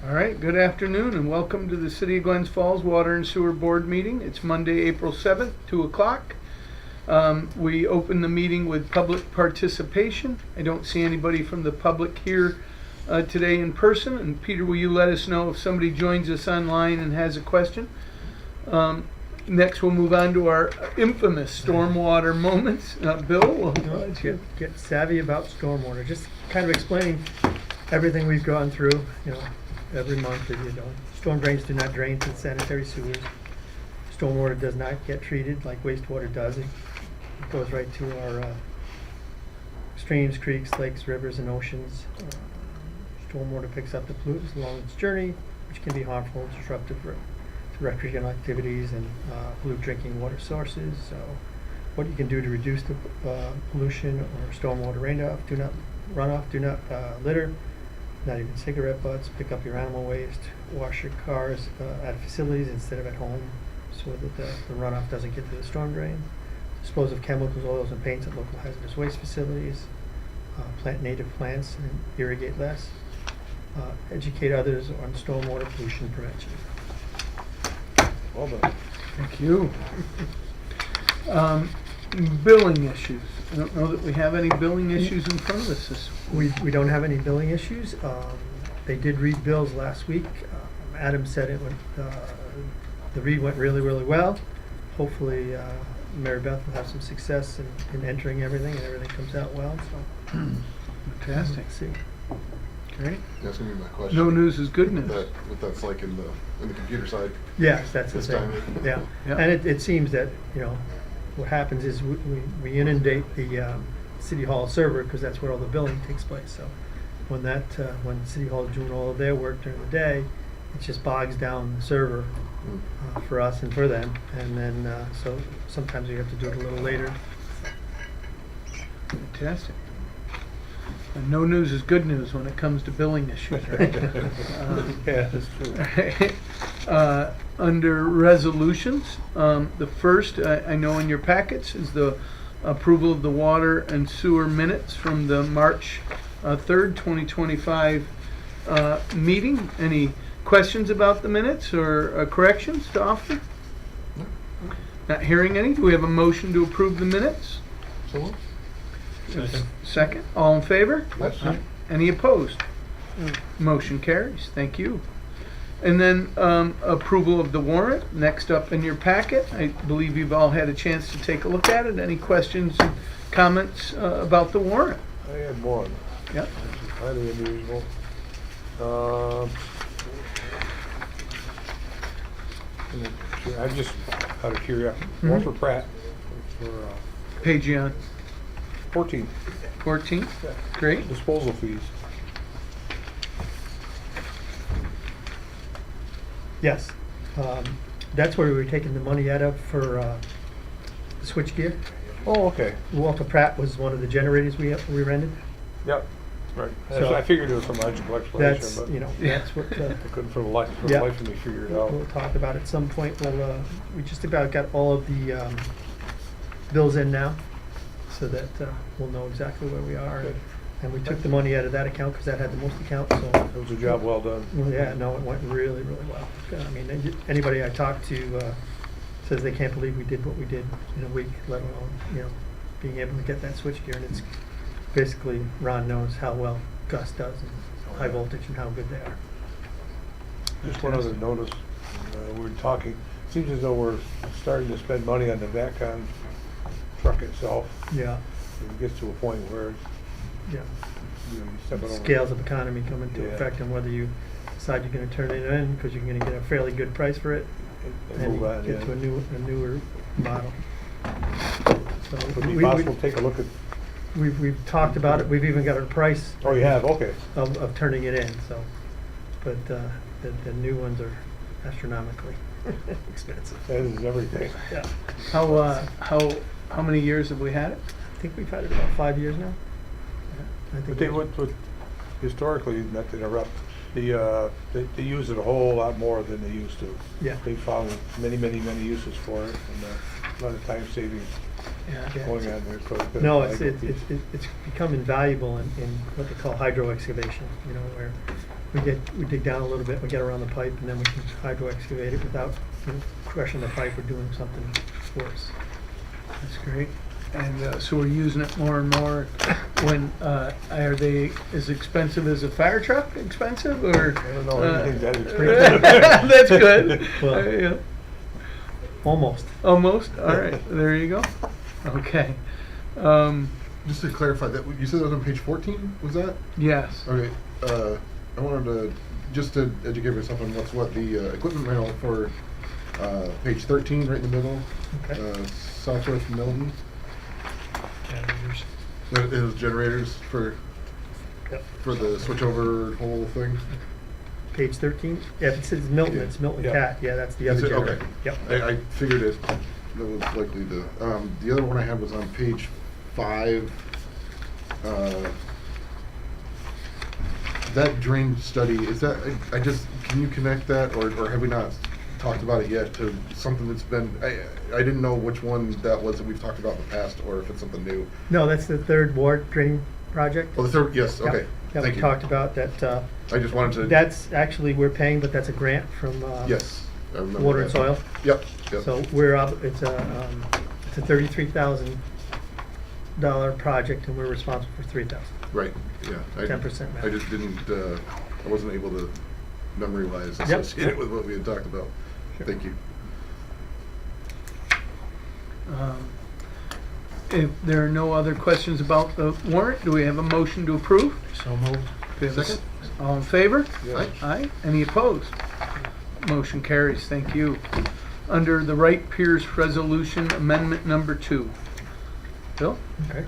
All right, good afternoon and welcome to the City of Glens Falls Water and Sewer Board meeting. It's Monday, April 7th, 2 o'clock. We open the meeting with public participation. I don't see anybody from the public here today in person. And Peter, will you let us know if somebody joins us online and has a question? Next, we'll move on to our infamous stormwater moments. Bill, we'll let you get savvy about stormwater. Just kind of explaining everything we've gone through, every month that storm drains do not drain to sanitary sewers. Stormwater does not get treated like wastewater does. It goes right to our streams, creeks, lakes, rivers, and oceans. Stormwater picks up the pollutants along its journey, which can be harmful and disruptive to recreational activities and pollute drinking water sources. So what you can do to reduce the pollution or stormwater runoff, do not litter, not even cigarette butts, pick up your animal waste, wash your cars at facilities instead of at home so that the runoff doesn't get to the storm drain. Dispose of chemicals, oils, and paints at local hazardous waste facilities. Plant native plants and irrigate less. Educate others on stormwater pollution prevention. Well done. Thank you. Billing issues. I don't know that we have any billing issues in front of us this week. We don't have any billing issues. They did read bills last week. Adam said the read went really, really well. Hopefully Mary Beth will have some success in entering everything and everything comes out well. So Fantastic. let's see. Great. That's gonna be my question. No news is good news. What that's like in the computer side. Yes, that's the This thing. time. Yeah. Yeah. And it seems that, what happens is we inundate the City Hall server because that's where all the billing takes place. So when City Hall is doing all of their work during the day, it just bogs down the server for us and for them. And then so sometimes we have to do it a little later. Fantastic. And no news is good news when it comes to billing issues, right? Yeah, that's true. Under resolutions, the first I know in your packets is the approval of the water and sewer minutes from the March 3rd, 2025 meeting. Any questions about the minutes or corrections to offer? No. Not hearing any. Do we have a motion to approve the minutes? So, Second. All in favor? Yes. Any opposed? Motion carries. Thank you. And then approval of the warrant. Next up in your packet. I believe you've all had a chance to take a look at it. Any questions, comments about the warrant? I had one. Yep. Which is highly unusual. I'm just out of curiosity. Walter Pratt for Page you on 14 14. Great. disposal fees. Yes. That's where we were taking the money out of for the switchgear. Oh, okay. Walter Pratt was one of the generators we rented. Yep. Right. So- I figured it was some logical explanation, That's, but that's what I couldn't for the life Yeah. of me figure it out. we'll talk about at some point. We just about got all of the bills in now so that we'll know exactly where we are. Good. And we took the money out of that account because that had the most account, so. It was a job well done. Well, yeah, no, it went really, really well. I mean, anybody I talked to says they can't believe we did what we did in a week, let alone, being able to get that switchgear. And it's basically, Ron knows how well Gus does and high voltage and how good they are. Just one other notice. We were talking, seems as though we're starting to spend money on the VACCON truck itself. Yeah, It gets to a point where yeah. you step it over. Scales of economy come into Yeah. effect on whether you decide you're going to turn it in because you're going to get a fairly good price for it, And and move on, get to a newer model. So Would it be possible to take a look at? we've talked about it. We've even got a price. Oh, you have? Okay. Of turning it in. So, but the new ones are astronomically expensive. That is everything. Yeah, How many years have we had it? I think we've had it about 5 years now. I think But they would, historically, not to interrupt, they use it a whole lot more than they used to. Yeah. They found many uses for it, and a lot of time saving Yeah. going on there. So it's been No, a it's valuable piece. become invaluable in what they call hydro excavation. Where we dig down a little bit, we get around the pipe, and then we can hydro excavate it without, crushing the pipe or doing something worse. That's great. And so we're using it more and more. When are they as expensive as a fire truck? Expensive or? I don't know, anything's that expensive. That's good. Well, Yeah. Almost. Almost. All right. There you go. Okay. Just to clarify, that you said that was on page 14, was that? Yes. Okay, I wanted to, just to educate myself on what's what, the equipment rental for page 13, right in the middle, Okay. southwest Milton. It is generators for Yep. the switchover whole thing? Page 13? Yeah, if it says Milton, it's Milton Yeah. Cat. Yeah, that's the Is other it? generator. Okay. Yep. I figured it, that was likely the other one I had was on page 5. That drain study, is that, I just, can you connect that, or have we not talked about it yet to something that's been, I didn't know which one that was that we've talked about in the past, or if it's something new. No, that's the third ward drain project. Oh, the third, yes, Yep. okay, Yeah, thank we you. talked about that. I just wanted to. That's actually, we're paying, but that's a grant from Yes, I remember Water and that. Soil. Yep, yep. So we're up, it's a $33,000 project, and we're responsible for $3,000. Right, yeah. 10% match. I just didn't, I wasn't able to memory-wise Yep. associate it with what we had talked about. Sure. Thank you. If there are no other questions about the warrant, do we have a motion to approve? So moved. Do we have a Second. All in favor? Aye. Aye. Any opposed? Motion carries. Thank you. Under the Wright Pierce Resolution Amendment Number 2. Bill? Okay.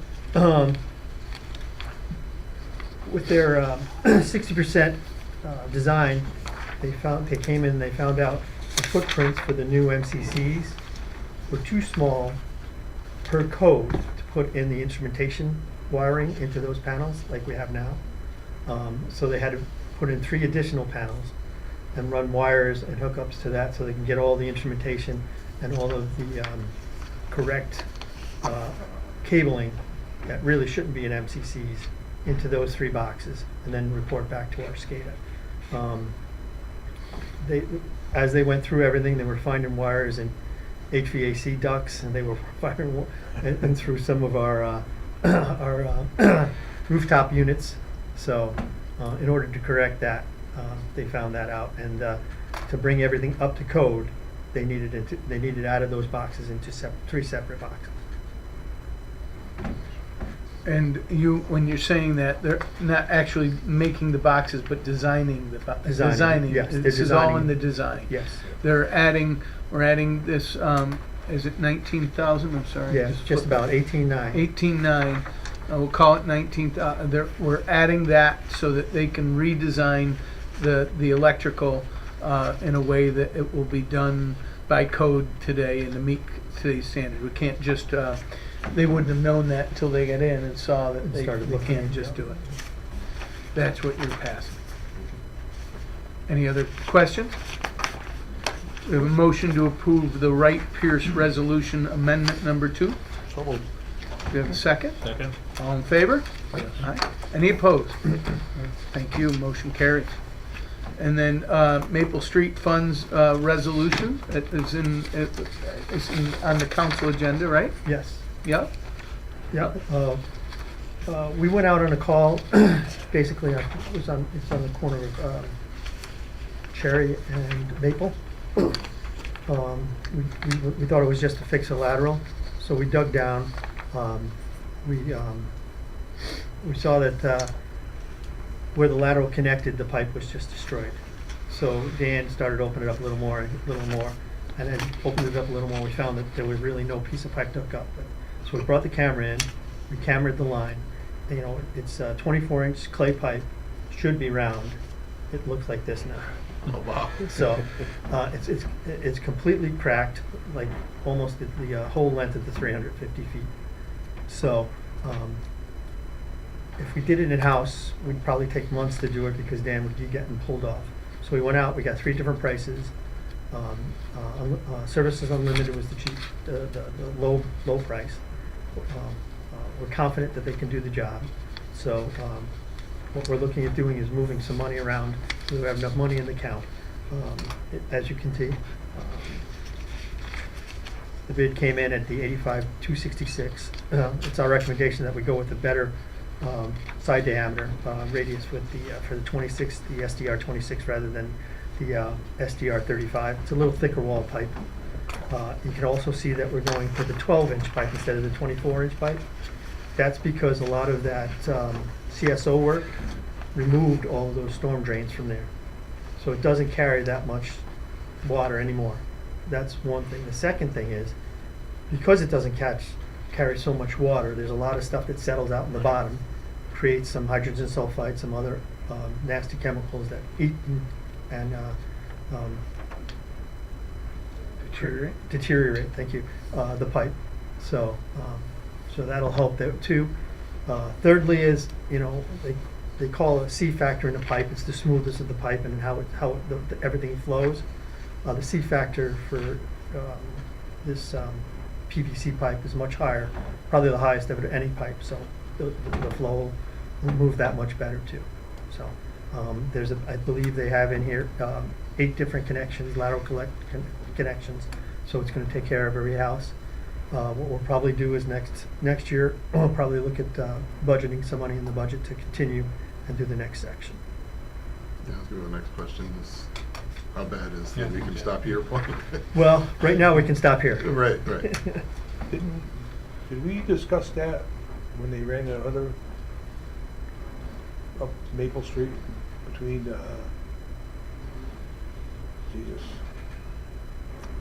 With their 60% design, they came in and they found out the footprints for the new MCCs were too small per code to put in the instrumentation wiring into those panels like we have now. So they had to put in 3 additional panels and run wires and hookups to that so they can get all the instrumentation and all of the correct cabling that really shouldn't be in MCCs into those 3 boxes and then report back to our SCADA. As they went through everything, they were finding wires in HVAC ducts, and they were finding and through some of our rooftop units. So in order to correct that, they found that out, and to bring everything up to code, they needed out of those boxes into 3 separate boxes. And when you're saying that, they're not actually making the boxes, but designing the designing. Yes, they're This is all in designing. the design. Yes. We're adding this, is it 19,000? I'm sorry. Yeah, just about 18.9. 18.9, we'll call it 19,000. We're adding that so that they can redesign the electrical in a way that it will be done by code today and to meet today's standard. We can't just, they wouldn't have known that until they got in and saw that And they started looking can't into just it. do it. That's what you're passing. Any other questions? We have a motion to approve the Wright Pierce Resolution Amendment Number 2. So moved. Do we have a second? Second. All in favor? Aye. Any opposed? Thank you, motion carries. And then Maple Street Funds Resolution, it's on the council agenda, right? Yes. Yep. Yeah, we went out on a call, basically, it's on the corner of Cherry and Maple. We thought it was just to fix a lateral, so we dug down. We saw that where the lateral connected, the pipe was just destroyed. So Dan started opening it up a little more, and then opened it up a little more. We found that there was really no piece of pipe to hook up with. So we brought the camera in, we cameraed the line. And, you know, it's a 24-inch clay pipe, should be round. It looks like this now. Oh, wow. So it's completely cracked, like almost the whole length of the 350 feet. So if we did it in-house, we'd probably take months to do it because Dan would be getting pulled off. So we went out, we got 3 different prices. Services Unlimited was the low price. We're confident that they can do the job. So what we're looking at doing is moving some money around so we have enough money in the account. As you can see, the bid came in at the 85,266. It's our recommendation that we go with the better side diameter radius with the for the 26, the SDR 26 rather than the SDR 35. It's a little thicker wall pipe. You can also see that we're going for the 12-inch pipe instead of the 24-inch pipe. That's because a lot of that CSO work removed all of those storm drains from there. So it doesn't carry that much water anymore. That's one thing. The second thing is, because it doesn't carry so much water, there's a lot of stuff that settles out in the bottom, creates some hydrogen sulfide, some other nasty chemicals that eat and deteriorate, thank you, the pipe. So that'll help there too. Thirdly is, they call a C factor in the pipe. It's the smoothness of the pipe and how everything flows. The C factor for this PVC pipe is much higher, probably the highest of any pipe. So the flow will move that much better too. So I believe they have in here 8 different connections, lateral connections. So it's going to take care of every house. What we'll probably do is next year we'll probably look at budgeting some money in the budget to continue and do the next section. Yeah, let's go to the next question. Is how bad is the we can stop here point? Well, right now we can stop here. Right. Did we discuss that when they ran the other up Maple Street between in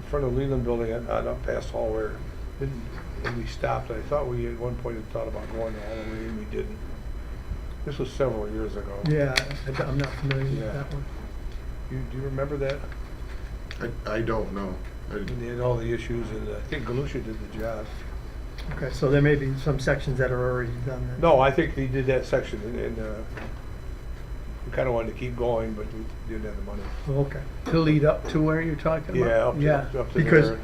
front of Leland Building and up past Hallware? And we stopped. I thought we at one point had thought about going all the way, and we didn't. This was several years ago. Yeah, I'm not familiar with Yeah. that one. Do you remember that? I don't know. And they had all the issues, and I think Galusha did the job. Okay, so there may be some sections that are already done then. No, I think they did that section, and we kind of wanted to keep going, but we didn't have the money. Oh, okay. To lead up to where you're talking Yeah, about? up to Because there.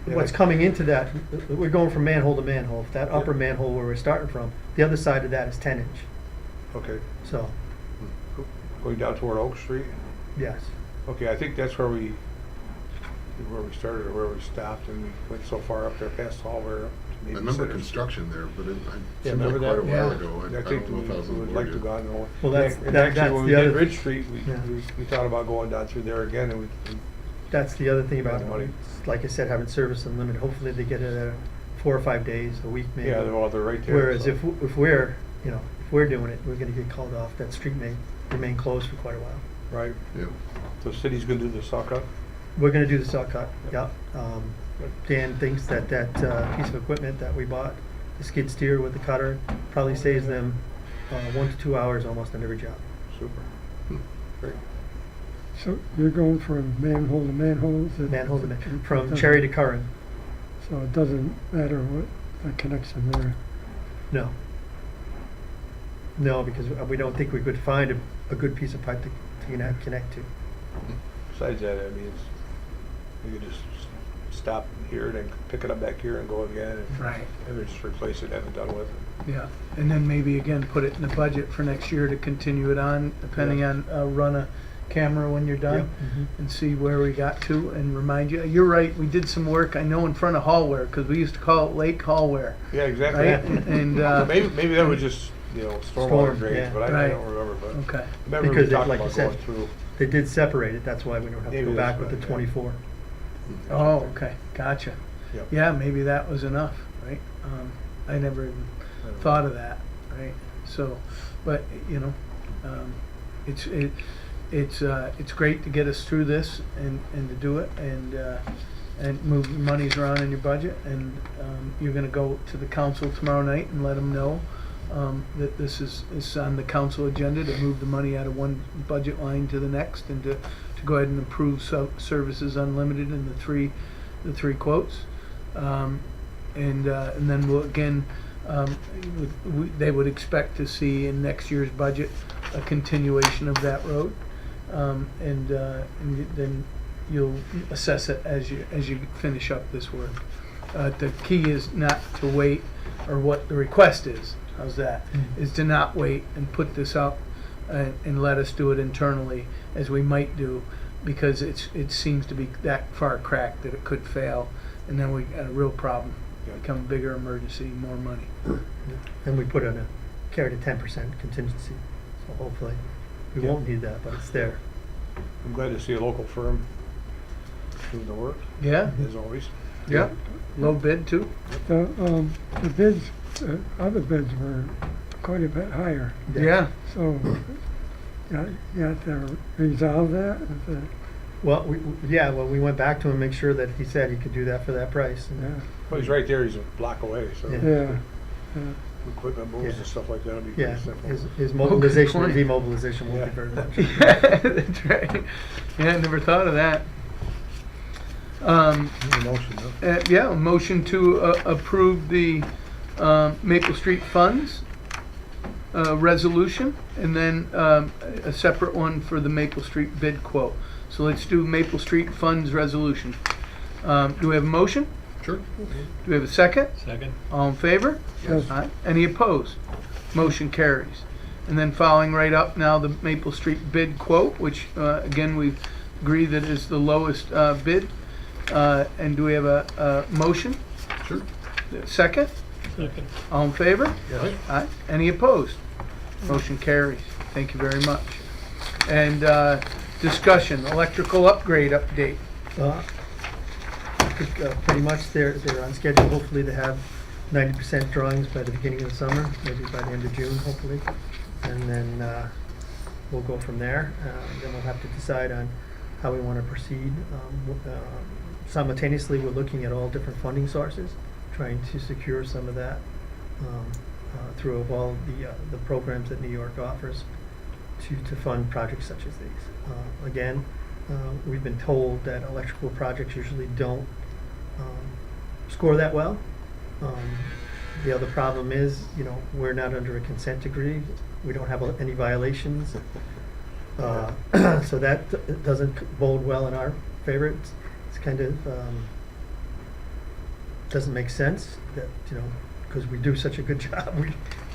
Yeah, what's coming into that, we're going from manhole to manhole. That upper manhole where we're starting from, the other side of that is 10-inch. Okay, So, going down toward Oak Street. yes. Okay, I think that's where we started or where we stopped, and we went so far up there past Hallware. I maybe remember Center. construction there, but it Yeah, seemed like remember quite a that? while Yeah. ago. I think don't know if I was we on would board like to yet. go on more. Well, that's- And that- actually, that's when we the did other- Ridge Street, Yeah. we thought about going down through there again, and we That's the other thing about Money. it. Like I said, having service unlimited, hopefully they get it at 4 or 5 days, a week maybe. yeah, they're right there. Whereas so. if we're doing it, we're gonna get called off. That street may remain closed for quite a while. Right, Yeah. so city's gonna do the saw cut? We're gonna do the saw cut, yeah. Dan thinks that piece of equipment that we bought, the skid steer with the cutter, probably saves them 1 to 2 hours almost on every job. Super. Great. So you're going from manhole to manhole? is it- Manhole to it from doesn't- Cherry to Curran. So it doesn't matter what the connection there. No. No, because we don't think we could find a good piece of pipe to connect to. Besides that, I mean, you could just stop here, then pick it up back here and go again, and Right. maybe just replace it, have it done with. Yeah, and then maybe again, put it in the budget for next year to continue it on, depending Yeah. on, run a camera when you're Yep. done. And see where we got to and remind you. You're right, we did some work, I know, in front of Hallware, because we used to call it Lake Hallware, Yeah, exactly. right? And, Maybe that was just, stormwater Storm, drains, yeah. but I Right. don't remember, but. okay, Remember we Because talked like you about said, going through. They did separate it, that's why we don't have to Maybe go that's back with the right, yeah. 24. oh, okay, gotcha. Yep. Yeah, maybe that was enough, right? I never even I don't thought know. of that, right? So, but, it's great to get us through this and to do it and move monies around in your budget. And you're gonna go to the council tomorrow night and let them know that this is on the council agenda to move the money out of one budget line to the next and to go ahead and approve services unlimited in the three quotes. And then we'll again, they would expect to see in next year's budget a continuation of that road. And then you'll assess it as you finish up this work. The key is not to wait, or what the request is, how's that? Is to not wait and put this out and let us do it internally as we might do, because it seems to be that far cracked that it could fail, and then we got a real problem. Yeah. Become a bigger emergency, more money. And we put in a carried a 10% contingency, so hopefully we Yeah. won't need that, but it's there. I'm glad to see a local firm doing the work, Yeah, as always. yeah. Low bid too. The bids, other bids were quite a bit higher, Yeah. so you have to resolve that. Is it- Well, we went back to him, make sure that he said he could do that for that price. And, Yeah, Well, he's right there, he's a block away, so Yeah. yeah. equipment moves Yeah. and stuff like that would be Yeah, pretty simple. his mobilization and point. demobilization won't be Yeah. very much. That's right. Yeah, I never thought of that. Need a motion, no? Yeah, a motion to approve the Maple Street funds resolution, and then a separate one for the Maple Street bid quote. So let's do Maple Street funds resolution. Do we have a motion? Sure. Do we have a second? Second? All in favor? Yes. Aye. Any opposed? Motion carries. And then following right up now, the Maple Street bid quote, which again, we've agreed that is the lowest bid. And do we have a motion? Sure. Second? Second. All in favor? Yes. Aye. Any opposed? Motion carries. Thank you very much. And discussion, electrical upgrade update. I think pretty much they're on schedule, hopefully to have 90% drawings by the beginning of the summer, maybe by the end of June, hopefully. And then we'll go from there. Then we'll have to decide on how we want to proceed. Simultaneously, we're looking at all different funding sources, trying to secure some of that through all the programs that New York offers to fund projects such as these. Again, we've been told that electrical projects usually don't score that well. The other problem is, we're not under a consent decree. We don't have any violations. So that doesn't bode well in our favor. It's kind of doesn't make sense that, because we do such a good job,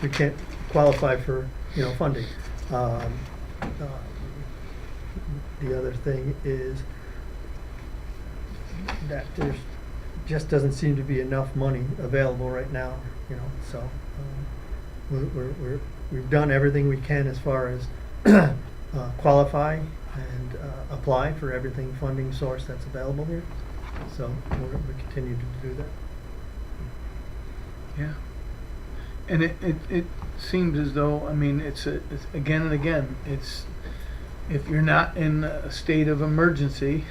we can't qualify for, funding. The other thing is that there's just doesn't seem to be enough money available right now, so we've done everything we can as far as qualify and apply for everything funding source that's available here. So we continue to do that. Yeah. And it seems as though, it's again and again, if you're not in a state of emergency,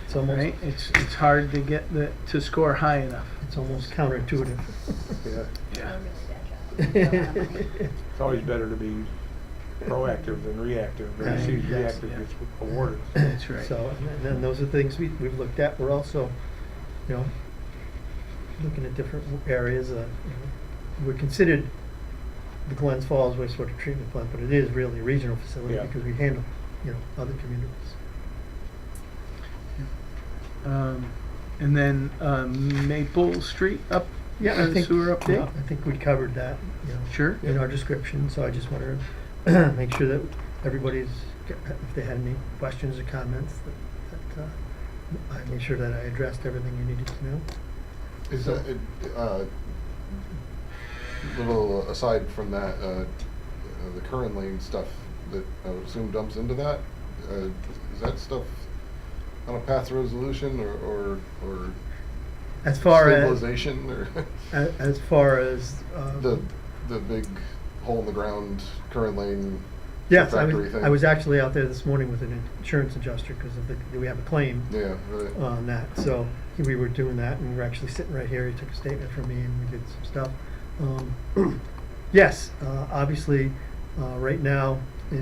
It's almost right, it's hard to get to score high enough. it's almost counterintuitive. Yeah, Yeah. it's always better to be proactive than reactive. Very Yeah, soon yes, reactive yeah. gets awarded. That's right. So, and then those are things we've looked at. We're also, looking at different areas. We're considered the Glens Falls wastewater treatment plant, but it is really a regional facility Yeah. because we handle, other communities. And then Maple Street up, Yeah, I think sewer update. I think we covered that, Sure. in our description. So I just wanted to make sure that everybody's, if they had any questions or comments, that I made sure that I addressed everything you needed to know. Is that, little aside from that, the current lane stuff that I would assume dumps into that, is that stuff on a path to resolution or As far as stabilization or as far as the big hole in the ground current lane yes, factory thing? I was actually out there this morning with an insurance adjuster because we have a claim Yeah, right. on that. So we were doing that, and we were actually sitting right here. He took a statement from me, and we did some stuff. Yes, obviously, right now the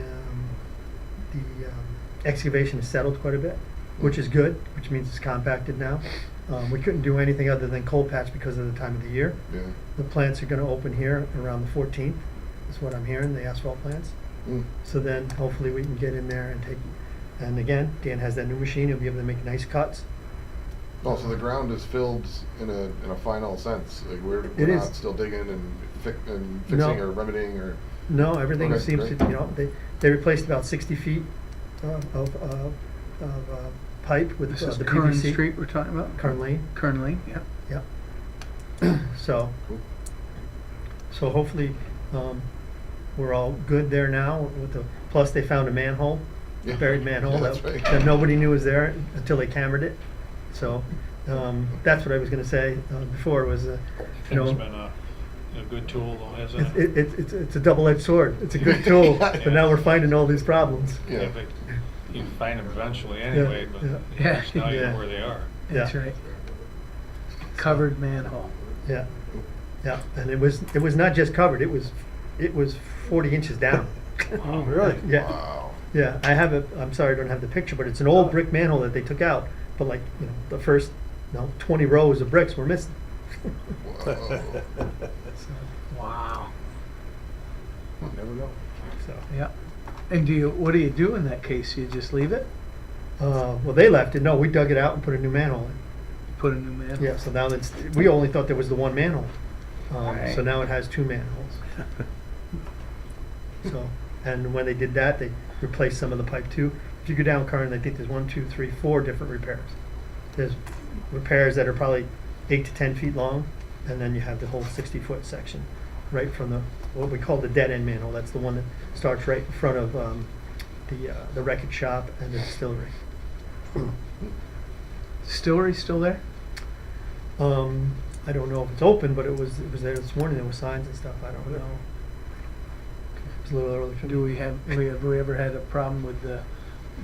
excavation is settled quite a bit, which is good, which means it's compacted now. We couldn't do anything other than cold patch because of the time of the year. Yeah. The plants are going to open here around the 14th, is what I'm hearing, the asphalt plants. Mm. So then hopefully we can get in there and take, and again, Dan has that new machine, he'll be able to make nice cuts. Oh, so the ground is filled in a final sense. Like we're It not is. still digging and fixing No. or remedying or No, everything Okay, seems to, great. you know, they replaced about 60 feet of pipe with This is the Kern PVC. Street we're talking about? Kern Lane, Kern Lane, yeah. yeah. So, Cool. so hopefully, we're all good there now with the, plus they found a manhole, Yeah. a buried manhole Yeah, that's that, right. that nobody knew was there until they cambered it. So, that's what I was gonna say, before was, you Tim's know, been a good tool, though, hasn't it, it? it's a double-edged sword. It's a good tool, but now we're finding all these problems. Yeah. But you find them eventually anyway, but yeah. Yeah. just now you Yeah. know where they are. That's Yeah. right. Covered manhole. Yeah, yeah, and it was not just covered, it was 40 inches down. Oh, Really? Yeah, Wow. yeah, I'm sorry I don't have the picture, but it's an old brick manhole that they took out, but like, you know, the first, 20 rows of bricks were missing. Whoa. Wow. Never know. So, Yeah. And what do you do in that case? You just leave it? well, they left it, no, we dug it out and put a new manhole in. Put a new manhole? Yeah, so now we only thought there was the one manhole. So Right. now it has two manholes. So, and when they did that, they replaced some of the pipe too. If you go down Kern, I think there's 1, 2, 3, 4 different repairs. There's repairs that are probably 8 to 10 feet long, and then you have the whole 60-foot section, right from what we call the dead end manhole. That's the one that starts right in front of the record shop and the distillery. Distillery still there? I don't know if it's open, but it was there this morning. There were signs and stuff. I don't know. It's a little early for me. Do we have we ever had a problem with the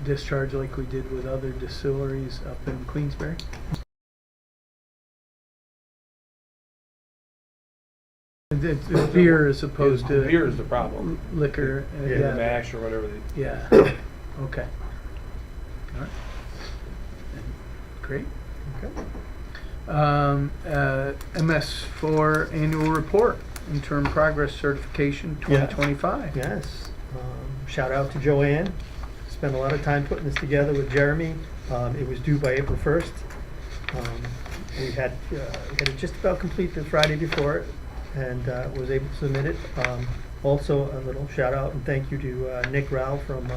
discharge like we did with other distilleries up in Queensbury? It's beer as opposed to Beer is the problem. liquor. Yeah. Yeah. Mash or whatever they. Yeah. Okay. All right. Great. Okay. MS4 annual report, interim progress certification Yeah. 2025. Yes. Shout out to Joanne. Spent a lot of time putting this together with Jeremy. It was due by April 1st. We had it just about complete the Friday before it, and was able to submit it. Also, a little shout out and thank you to Nick Rao from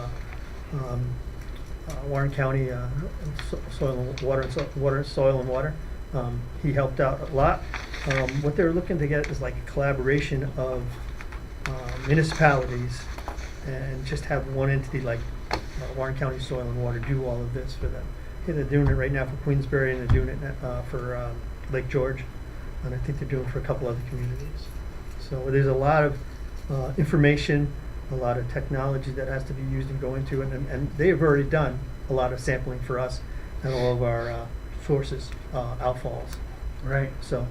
Warren County Soil and Water. He helped out a lot. What they're looking to get is like a collaboration of municipalities and just have one entity like Warren County Soil and Water do all of this for them. Yeah, they're doing it right now for Queensbury and they're doing it for Lake George, and I think they're doing it for a couple other communities. So there's a lot of information, a lot of technology that has to be used and go into it, and they have already done a lot of sampling for us and all of our sources, outfalls. Right. So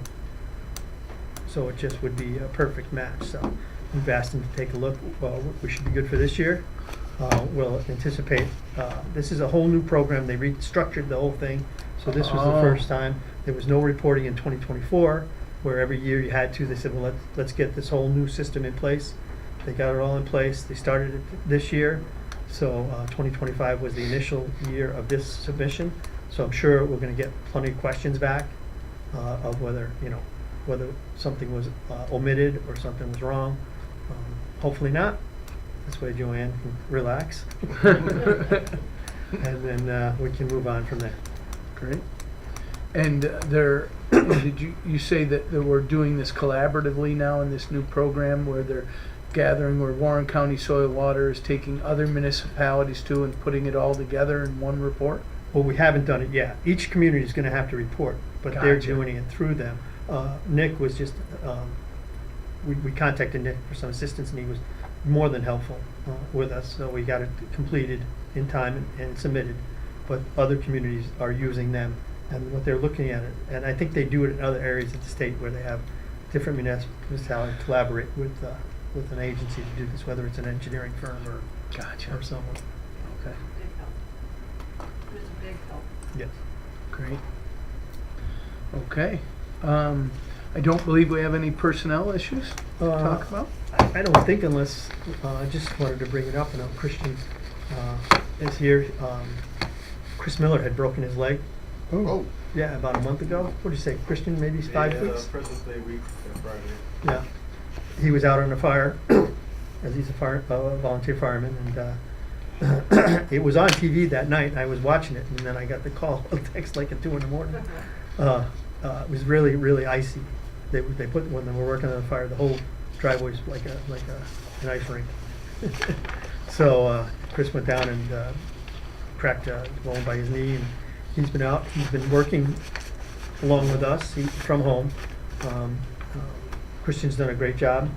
it just would be a perfect match. So we've asked them to take a look. Well, we should be good for this year. We'll anticipate, this is a whole new program. They restructured the whole thing. So this was the Oh. first time. There was no reporting in 2024, where every year you had to. They said, well, let's get this whole new system in place. They got it all in place. They started it this year. So 2025 was the initial year of this submission. So I'm sure we're going to get plenty of questions back of whether something was omitted or something was wrong. Hopefully not. This way Joanne can relax. And then we can move on from there. Great. And did you say that we're doing this collaboratively now in this new program where they're gathering, where Warren County Soil Water is taking other municipalities too and putting it all together in one report? Well, we haven't done it yet. Each community is going to have to report, but they're Gotcha. doing it through them. Nick was just, we contacted Nick for some assistance, and he was more than helpful with us. So we got it completed in time and submitted. But other communities are using them, and what they're looking at it, and I think they do it in other areas of the state where they have different municipalities collaborate with an agency to do this, whether it's an engineering firm or Gotcha. someone. Okay. Big help. It was a big help. Yes. Great. Okay. I don't believe we have any personnel issues to talk about. I don't think, unless, I just wanted to bring it up. I know Christian is here. Chris Miller had broken his leg. Oh, Yeah, about a month ago. What did you say, Christian, maybe 5 weeks? President's Day week, Friday. Yeah. He was out on a fire as he's a volunteer fireman, and it was on TV that night, and I was watching it, and then I got the call, a text like at 2 in the morning. It was really, really icy. They put, when they were working on the fire, the whole driveway's like an ice rink. So Chris went down and cracked a bone by his knee, and he's been out. He's been working along with us from home. Christian's done a great job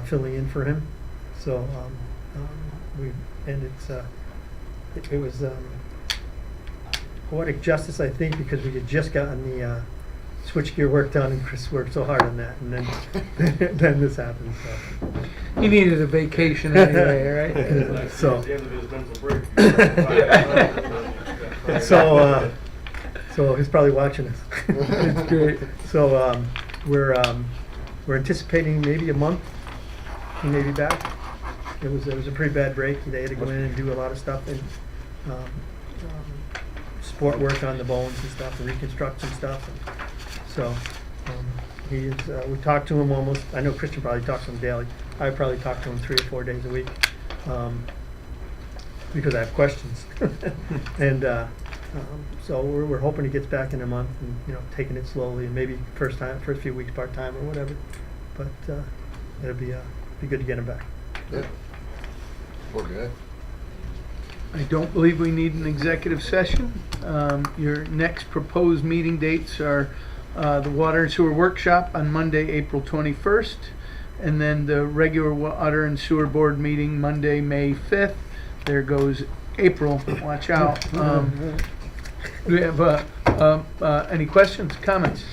filling in for him. So it was poetic justice, I think, because we had just gotten the switchgear work done, and Chris worked so hard on that, and then then this happened. So. He needed a vacation anyway, right? So. So he's probably watching us. That's great. So we're anticipating maybe a month. He may be back. It was a pretty bad break. They had to go in and do a lot of stuff and sport work on the bones and stuff, and reconstruction stuff. And so he is. We talk to him almost. I know Christian probably talks to him daily. I probably talk to him 3 or 4 days a week because I have questions. And so we're hoping he gets back in a month, and taking it slowly, and maybe first few weeks part time or whatever. But it'll be good to get him back. Yeah. Poor guy. I don't believe we need an executive session. Your next proposed meeting dates are the Water and Sewer Workshop on Monday, April 21st, and then the regular Water and Sewer Board meeting Monday, May 5th. There goes April. Watch out. Do we have any questions, comments?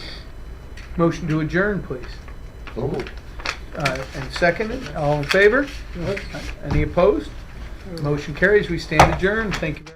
Motion to adjourn, please. So moved. And seconded. All in favor? Any opposed? Motion carries. We stand adjourned. Thank you very much.